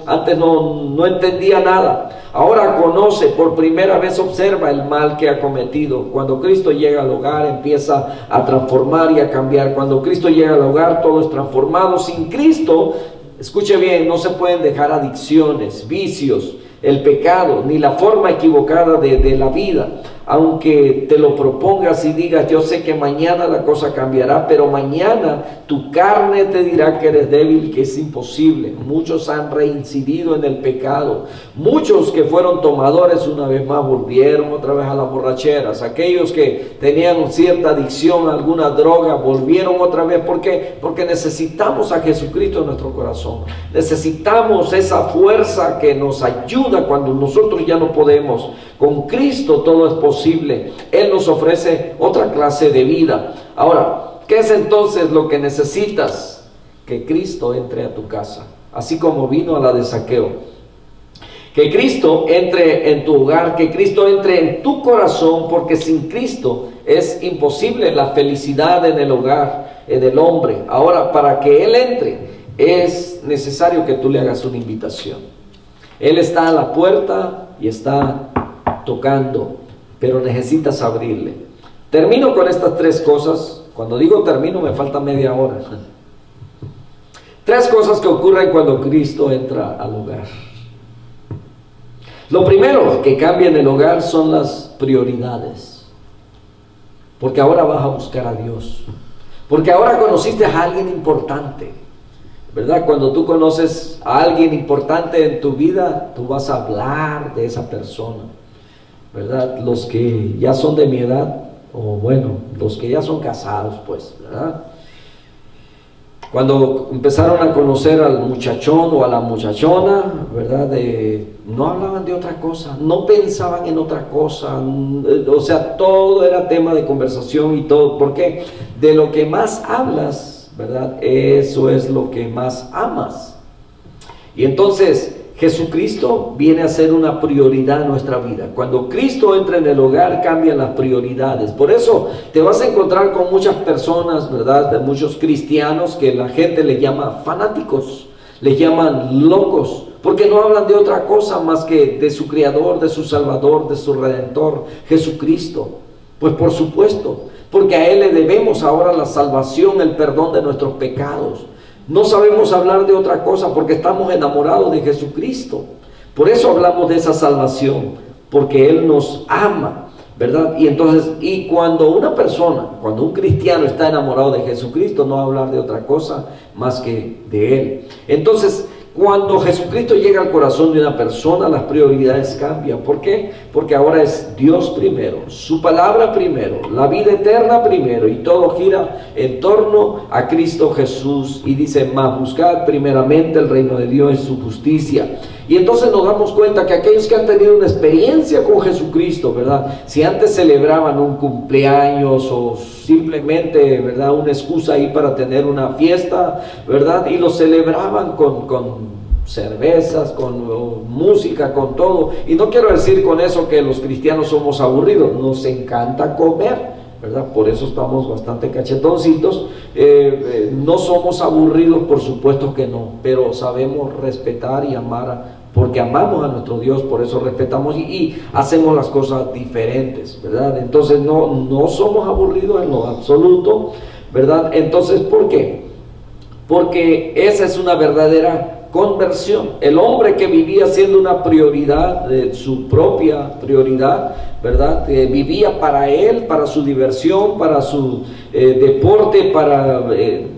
antes no entendía nada. Ahora conoce, por primera vez observa el mal que ha cometido. Cuando Cristo llega al hogar, empieza a transformar y a cambiar. Cuando Cristo llega al hogar, todo es transformado. Sin Cristo, escuche bien, no se pueden dejar adicciones, vicios, el pecado, ni la forma equivocada de la vida. Aunque te lo propongas y digas, yo sé que mañana la cosa cambiará, pero mañana tu carne te dirá que eres débil, que es imposible. Muchos han reincidido en el pecado. Muchos que fueron tomadores una vez más volvieron otra vez a las borracheras. Aquellos que tenían cierta adicción a alguna droga volvieron otra vez. ¿Por qué? Porque necesitamos a Jesucristo en nuestro corazón. Necesitamos esa fuerza que nos ayuda cuando nosotros ya no podemos. Con Cristo todo es posible. Él nos ofrece otra clase de vida. Ahora, ¿qué es entonces lo que necesitas? Que Cristo entre a tu casa, así como vino a la de Zaqueo. Que Cristo entre en tu hogar, que Cristo entre en tu corazón, porque sin Cristo es imposible la felicidad en el hogar, en el hombre. Ahora, para que Él entre, es necesario que tú le hagas una invitación. Él está a la puerta y está tocando, pero necesitas abrirle. Termino con estas tres cosas. Cuando digo termino, me falta media hora. Tres cosas que ocurren cuando Cristo entra al hogar. Lo primero que cambia en el hogar son las prioridades, porque ahora vas a buscar a Dios, porque ahora conociste a alguien importante, ¿verdad? Cuando tú conoces a alguien importante en tu vida, tú vas a hablar de esa persona, ¿verdad? Los que ya son de mi edad, o bueno, los que ya son casados, pues, ¿verdad? Cuando empezaron a conocer al muchachón o a la muchachona, ¿verdad? No hablaban de otra cosa, no pensaban en otra cosa, o sea, todo era tema de conversación y todo. ¿Por qué? De lo que más hablas, ¿verdad? Eso es lo que más amas. Y entonces Jesucristo viene a ser una prioridad en nuestra vida. Cuando Cristo entra en el hogar, cambian las prioridades. Por eso te vas a encontrar con muchas personas, ¿verdad? De muchos cristianos que la gente le llama fanáticos, le llaman locos, porque no hablan de otra cosa más que de su Creador, de su Salvador, de su Redentor, Jesucristo. Pues por supuesto, porque a Él le debemos ahora la salvación, el perdón de nuestros pecados. No sabemos hablar de otra cosa porque estamos enamorados de Jesucristo. Por eso hablamos de esa salvación, porque Él nos ama, ¿verdad? Y entonces, cuando una persona, cuando un cristiano está enamorado de Jesucristo, no va a hablar de otra cosa más que de Él. Entonces, cuando Jesucristo llega al corazón de una persona, las prioridades cambian. ¿Por qué? Porque ahora es Dios primero, su palabra primero, la vida eterna primero, y todo gira en torno a Cristo Jesús. Y dice, mas buscad primeramente el reino de Dios y su justicia. Y entonces nos damos cuenta que aquellos que han tenido una experiencia con Jesucristo, ¿verdad? Si antes celebraban un cumpleaños o simplemente, ¿verdad?, una excusa ahí para tener una fiesta, ¿verdad? Y lo celebraban con cervezas, con música, con todo. Y no quiero decir con eso que los cristianos somos aburridos, nos encanta comer, ¿verdad? Por eso estamos bastante cachetoncitos. No somos aburridos, por supuesto que no, pero sabemos respetar y amar porque amamos a nuestro Dios, por eso respetamos y hacemos las cosas diferentes, ¿verdad? Entonces no somos aburridos en lo absoluto, ¿verdad? Entonces, ¿por qué? Porque esa es una verdadera conversión. El hombre que vivía siendo una prioridad, su propia prioridad, ¿verdad? Vivía para él, para su diversión, para su deporte, para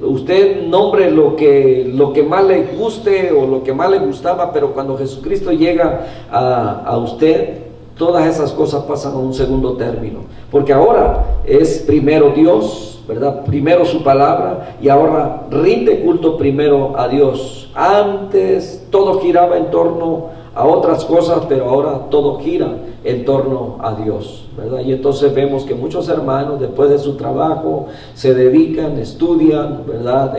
usted nombre lo que más le guste o lo que más le gustaba, pero cuando Jesucristo llega a usted, todas esas cosas pasan a un segundo término, porque ahora es primero Dios, ¿verdad? Primero su palabra, y ahora rinde culto primero a Dios. Antes todo giraba en torno a otras cosas, pero ahora todo gira en torno a Dios, ¿verdad? Y entonces vemos que muchos hermanos después de su trabajo se dedican, estudian, ¿verdad?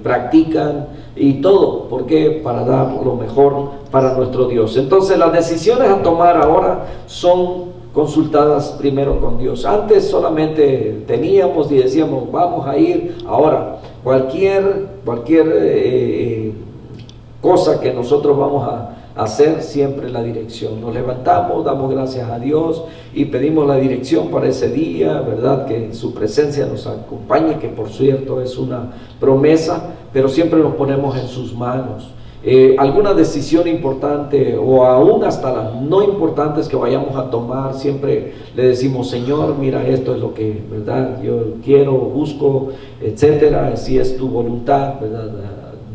Practican y todo, ¿por qué? Para dar lo mejor para nuestro Dios. Entonces las decisiones a tomar ahora son consultadas primero con Dios. Antes solamente teníamos y decíamos vamos a ir. Ahora cualquier cosa que nosotros vamos a hacer, siempre la dirección. Nos levantamos, damos gracias a Dios y pedimos la dirección para ese día, ¿verdad? Que su presencia nos acompañe, que por cierto es una promesa, pero siempre nos ponemos en sus manos. Alguna decisión importante o aún hasta las no importantes que vayamos a tomar, siempre le decimos, Señor, mira, esto es lo que, ¿verdad? Yo quiero, busco, etcétera, si es tu voluntad, ¿verdad?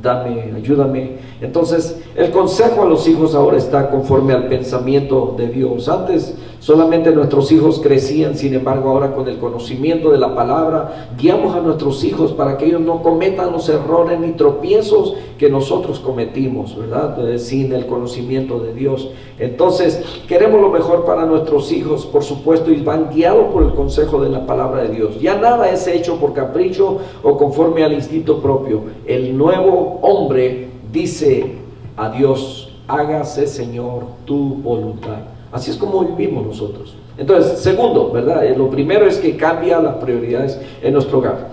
Dame, ayúdame. Entonces el consejo a los hijos ahora está conforme al pensamiento de Dios. Antes solamente nuestros hijos crecían, sin embargo ahora con el conocimiento de la palabra guiamos a nuestros hijos para que ellos no cometan los errores ni tropiezos que nosotros cometimos, ¿verdad? Sin el conocimiento de Dios. Entonces queremos lo mejor para nuestros hijos, por supuesto, y van guiados por el consejo de la palabra de Dios. Ya nada es hecho por capricho o conforme al instinto propio. El nuevo hombre dice a Dios, hágase, Señor, tu voluntad. Así es como vivimos nosotros. Entonces, segundo, ¿verdad? Lo primero es que cambia las prioridades en nuestro hogar.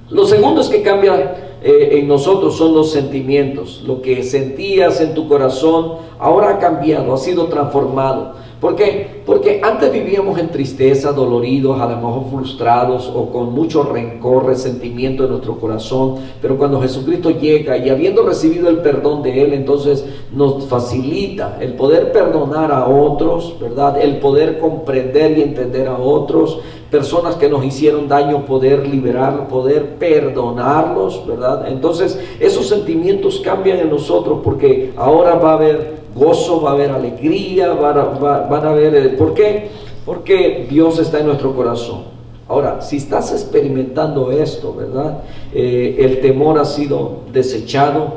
Lo segundo es que cambia en nosotros son los sentimientos. Lo que sentías en tu corazón ahora ha cambiado, ha sido transformado. ¿Por qué? Porque antes vivíamos en tristeza, doloridos, a lo mejor frustrados o con mucho rencor, resentimiento en nuestro corazón, pero cuando Jesucristo llega y habiendo recibido el perdón de Él, entonces nos facilita el poder perdonar a otros, ¿verdad? El poder comprender y entender a otros, personas que nos hicieron daño, poder liberar, poder perdonarlos, ¿verdad? Entonces esos sentimientos cambian en nosotros porque ahora va a haber gozo, va a haber alegría, van a haber... ¿Por qué? Porque Dios está en nuestro corazón. Ahora, si estás experimentando esto, ¿verdad? El temor ha sido desechado,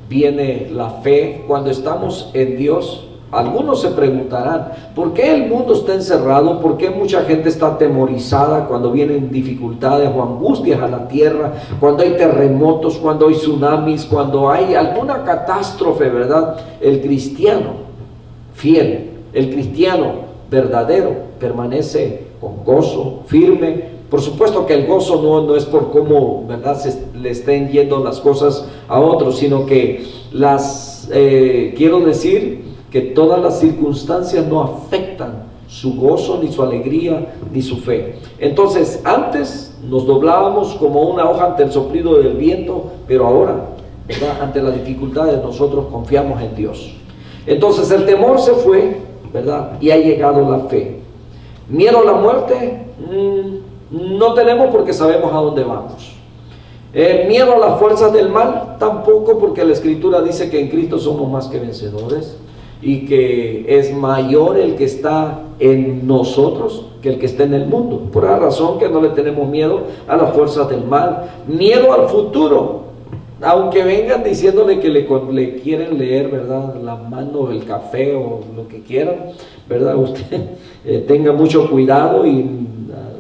viene la fe. Cuando estamos en Dios, algunos se preguntarán, ¿por qué el mundo está encerrado? ¿Por qué mucha gente está atemorizada cuando vienen dificultades o angustias a la tierra? Cuando hay terremotos, cuando hay tsunamis, cuando hay alguna catástrofe, ¿verdad? El cristiano fiel, el cristiano verdadero permanece con gozo, firme. Por supuesto que el gozo no es por cómo, ¿verdad?, le estén yendo las cosas a otros, sino que quiero decir que todas las circunstancias no afectan su gozo, ni su alegría, ni su fe. Entonces, antes nos doblábamos como una hoja ante el soplido del viento, pero ahora, ¿verdad?, ante las dificultades, nosotros confiamos en Dios. Entonces, el temor se fue, ¿verdad?, y ha llegado la fe. Miedo a la muerte, no tenemos porque sabemos a dónde vamos. Miedo a las fuerzas del mal, tampoco, porque la Escritura dice que en Cristo somos más que vencedores y que es mayor el que está en nosotros que el que está en el mundo. Por esa razón que no le tenemos miedo a las fuerzas del mal. Miedo al futuro, aunque vengan diciéndole que le quieren leer, ¿verdad?, la mano, el café o lo que quieran, ¿verdad? Usted tenga mucho cuidado y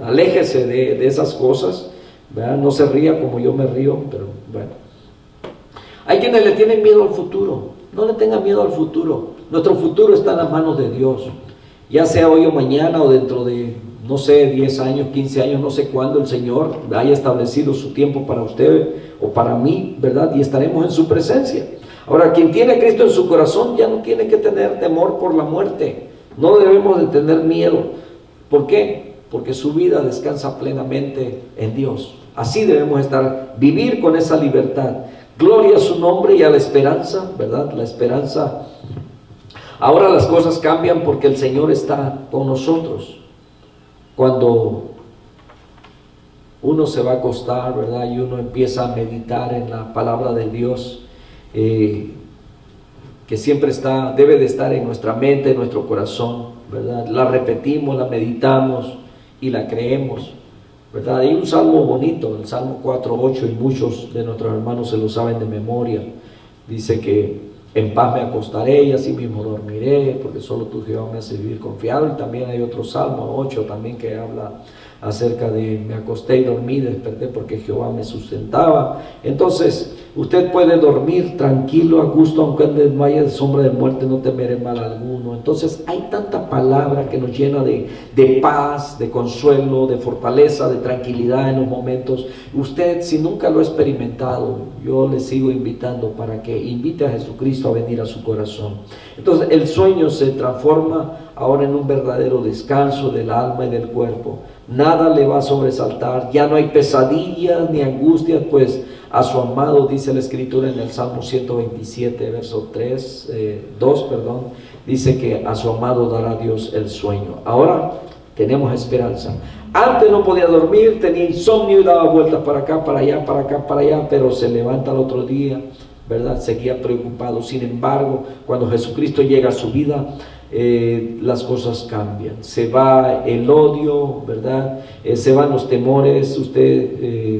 aléjese de esas cosas, ¿verdad? No se ría como yo me río, pero bueno. Hay quienes le tienen miedo al futuro. No le tengan miedo al futuro. Nuestro futuro está en las manos de Dios. Ya sea hoy o mañana o dentro de, no sé, 10 años, 15 años, no sé cuándo el Señor haya establecido su tiempo para usted o para mí, ¿verdad? Y estaremos en su presencia. Ahora, quien tiene a Cristo en su corazón ya no tiene que tener temor por la muerte. No debemos de tener miedo. ¿Por qué? Porque su vida descansa plenamente en Dios. Así debemos estar, vivir con esa libertad. Gloria a su nombre y a la esperanza, ¿verdad? La esperanza. Ahora las cosas cambian porque el Señor está con nosotros. Cuando uno se va a acostar, ¿verdad? Y uno empieza a meditar en la palabra de Dios, que siempre debe de estar en nuestra mente, en nuestro corazón, ¿verdad? La repetimos, la meditamos y la creemos, ¿verdad? Hay un salmo bonito, el Salmo 4:8, y muchos de nuestros hermanos se lo saben de memoria. Dice que en paz me acostaré y así mismo dormiré, porque solo tú, Jehová, me haces vivir confiado. Y también hay otro Salmo 8 también que habla acerca de me acosté y dormí, desperté porque Jehová me sustentaba. Entonces usted puede dormir tranquilo, a gusto, aunque ande en valle de sombra de muerte, no temeré mal alguno. Entonces hay tanta palabra que nos llena de paz, de consuelo, de fortaleza, de tranquilidad en los momentos. Usted, si nunca lo ha experimentado, yo le sigo invitando para que invite a Jesucristo a venir a su corazón. Entonces el sueño se transforma ahora en un verdadero descanso del alma y del cuerpo. Nada le va a sobresaltar, ya no hay pesadillas ni angustias, pues a su amado, dice la Escritura en el Salmo 127, verso 2, dice que a su amado dará Dios el sueño. Ahora tenemos esperanza. Antes no podía dormir, tenía insomnio y daba vueltas para acá, para allá, para acá, para allá, pero se levanta el otro día, ¿verdad? Seguía preocupado. Sin embargo, cuando Jesucristo llega a su vida, las cosas cambian. Se va el odio, ¿verdad? Se van los temores,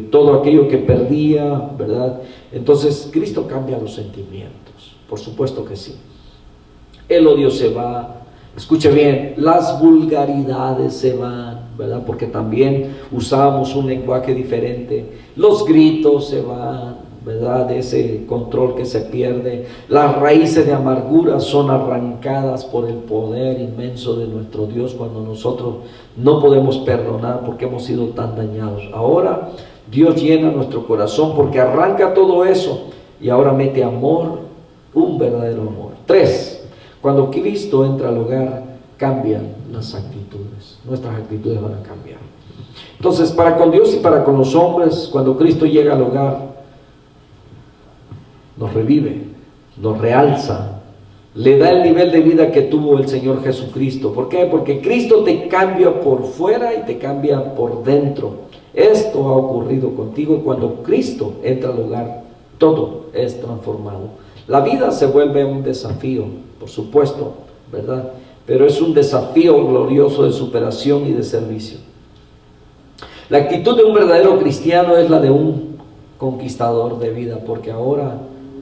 todo aquello que perdía, ¿verdad? Entonces Cristo cambia los sentimientos, por supuesto que sí. El odio se va, escuche bien, las vulgaridades se van, ¿verdad? Porque también usábamos un lenguaje diferente. Los gritos se van, ¿verdad? De ese control que se pierde. Las raíces de amargura son arrancadas por el poder inmenso de nuestro Dios cuando nosotros no podemos perdonar porque hemos sido tan dañados. Ahora Dios llena nuestro corazón porque arranca todo eso y ahora mete amor, un verdadero amor. 3. Cuando Cristo entra al hogar, cambian las actitudes. Nuestras actitudes van a cambiar. Entonces, para con Dios y para con los hombres, cuando Cristo llega al hogar, nos revive, nos realza, le da el nivel de vida que tuvo el Señor Jesucristo. ¿Por qué? Porque Cristo te cambia por fuera y te cambia por dentro. Esto ha ocurrido contigo y cuando Cristo entra al hogar, todo es transformado. La vida se vuelve un desafío, por supuesto, ¿verdad? Pero es un desafío glorioso de superación y de servicio. La actitud de un verdadero cristiano es la de un conquistador de vida, porque ahora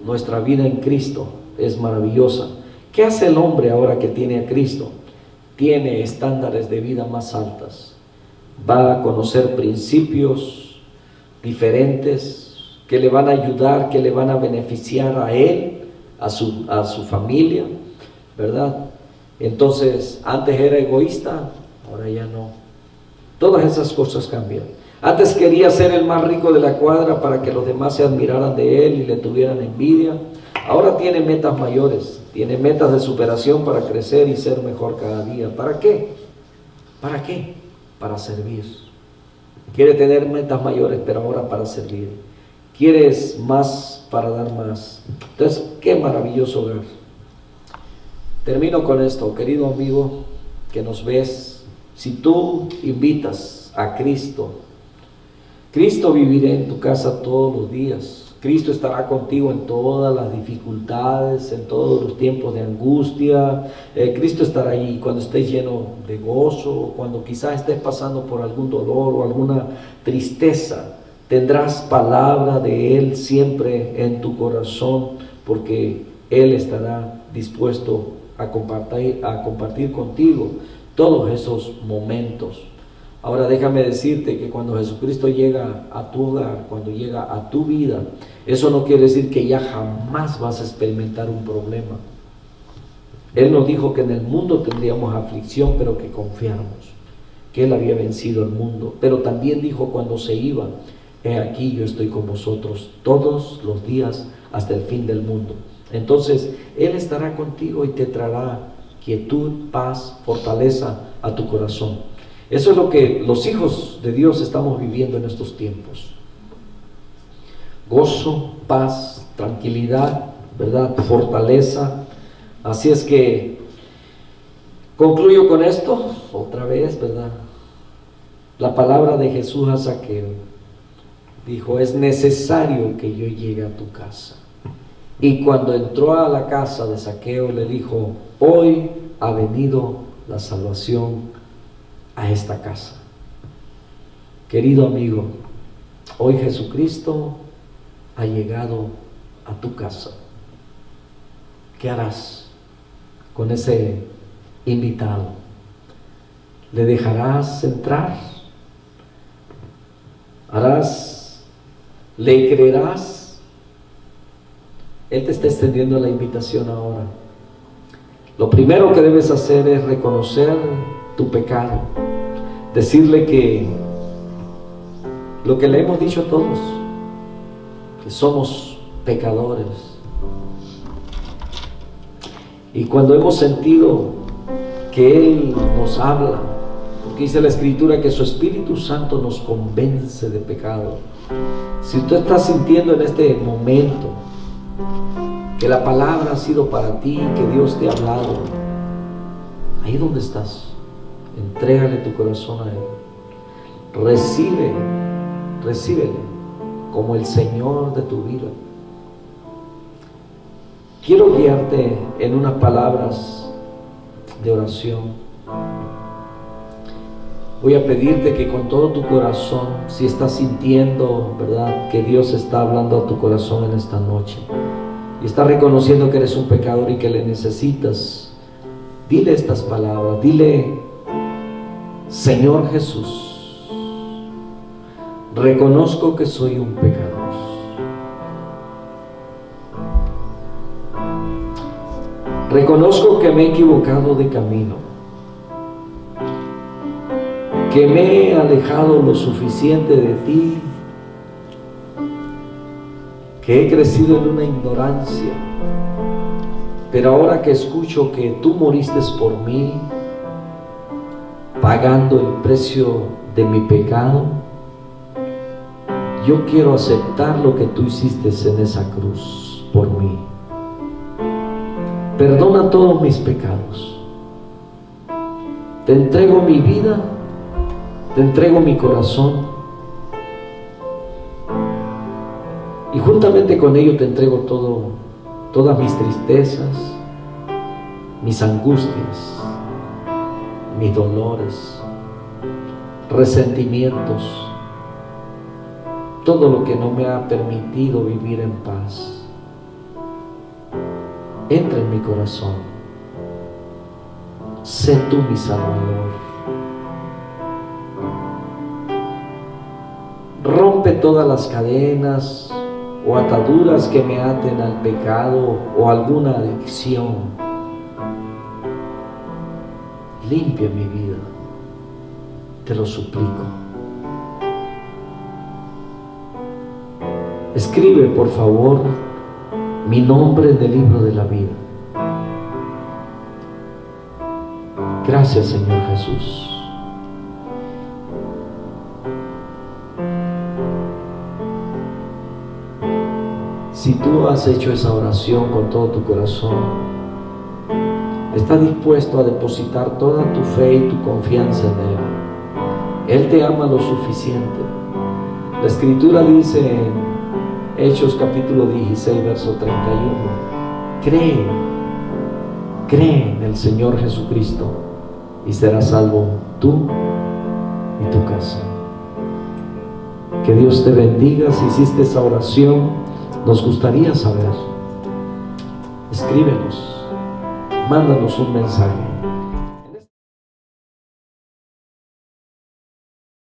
nuestra vida en Cristo es maravillosa. ¿Qué hace el hombre ahora que tiene a Cristo? Tiene estándares de vida más altas. Va a conocer principios diferentes que le van a ayudar, que le van a beneficiar a él, a su familia, ¿verdad? Entonces, antes era egoísta, ahora ya no. Todas esas cosas cambian. Antes quería ser el más rico de la cuadra para que los demás se admiraran de él y le tuvieran envidia. Ahora tiene metas mayores, tiene metas de superación para crecer y ser mejor cada día. ¿Para qué? ¿Para qué? Para servir. Quiere tener metas mayores, pero ahora para servir. Quieres más para dar más. Entonces, qué maravilloso hogar. Termino con esto, querido amigo que nos ves. Si tú invitas a Cristo, Cristo vivirá en tu casa todos los días. Cristo estará contigo en todas las dificultades, en todos los tiempos de angustia. Cristo estará ahí cuando estés lleno de gozo, cuando quizás estés pasando por algún dolor o alguna tristeza. Tendrás palabra de Él siempre en tu corazón, porque Él estará dispuesto a compartir contigo todos esos momentos. Ahora déjame decirte que cuando Jesucristo llega a tu hogar, cuando llega a tu vida, eso no quiere decir que ya jamás vas a experimentar un problema. Él nos dijo que en el mundo tendríamos aflicción, pero que confiáramos, que Él había vencido el mundo. Pero también dijo cuando se iba, he aquí yo estoy con vosotros todos los días hasta el fin del mundo. Entonces Él estará contigo y te traerá quietud, paz, fortaleza a tu corazón. Eso es lo que los hijos de Dios estamos viviendo en estos tiempos. Gozo, paz, tranquilidad, ¿verdad? Fortaleza. Así es que concluyo con esto otra vez, ¿verdad? La palabra de Jesús a Zaqueo. Dijo: es necesario que yo llegue a tu casa. Y cuando entró a la casa de Zaqueo, le dijo: hoy ha venido la salvación a esta casa. Querido amigo, hoy Jesucristo ha llegado a tu casa. ¿Qué harás con ese invitado? ¿Le dejarás entrar? ¿Le creerás? Él te está extendiendo la invitación ahora. Lo primero que debes hacer es reconocer tu pecado, decirle que lo que le hemos dicho a todos, que somos pecadores. Y cuando hemos sentido que Él nos habla, porque dice la Escritura que su Espíritu Santo nos convence de pecado. Si tú estás sintiendo en este momento que la palabra ha sido para ti, que Dios te ha hablado, ahí donde estás, entrégale tu corazón a Él. Recíbele como el Señor de tu vida. Quiero guiarte en unas palabras de oración. Voy a pedirte que con todo tu corazón, si estás sintiendo, ¿verdad?, que Dios está hablando a tu corazón en esta noche, y estás reconociendo que eres un pecador y que le necesitas, dile estas palabras. Dile: Señor Jesús, reconozco que soy un pecador. Reconozco que me he equivocado de camino, que me he alejado lo suficiente de ti, que he crecido en una ignorancia, pero ahora que escucho que tú moriste por mí, pagando el precio de mi pecado, yo quiero aceptar lo que tú hiciste en esa cruz por mí. Perdona todos mis pecados. Te entrego mi vida, te entrego mi corazón, y juntamente con ello te entrego todas mis tristezas, mis angustias, mis dolores, resentimientos, todo lo que no me ha permitido vivir en paz. Entra en mi corazón, sé tú mi Salvador. Rompe todas las cadenas o ataduras que me aten al pecado o alguna adicción. Limpia mi vida, te lo suplico. Escribe, por favor, mi nombre en el libro de la vida. Gracias, Señor Jesús. Si tú has hecho esa oración con todo tu corazón, estás dispuesto a depositar toda tu fe y tu confianza en Él. Él te ama lo suficiente. La Escritura dice en Hechos capítulo 16, verso 31, cree en el Señor Jesucristo y serás salvo tú y tu casa. Que Dios te bendiga. Si hiciste esa oración, nos gustaría saber. Escríbenos, mándanos un mensaje.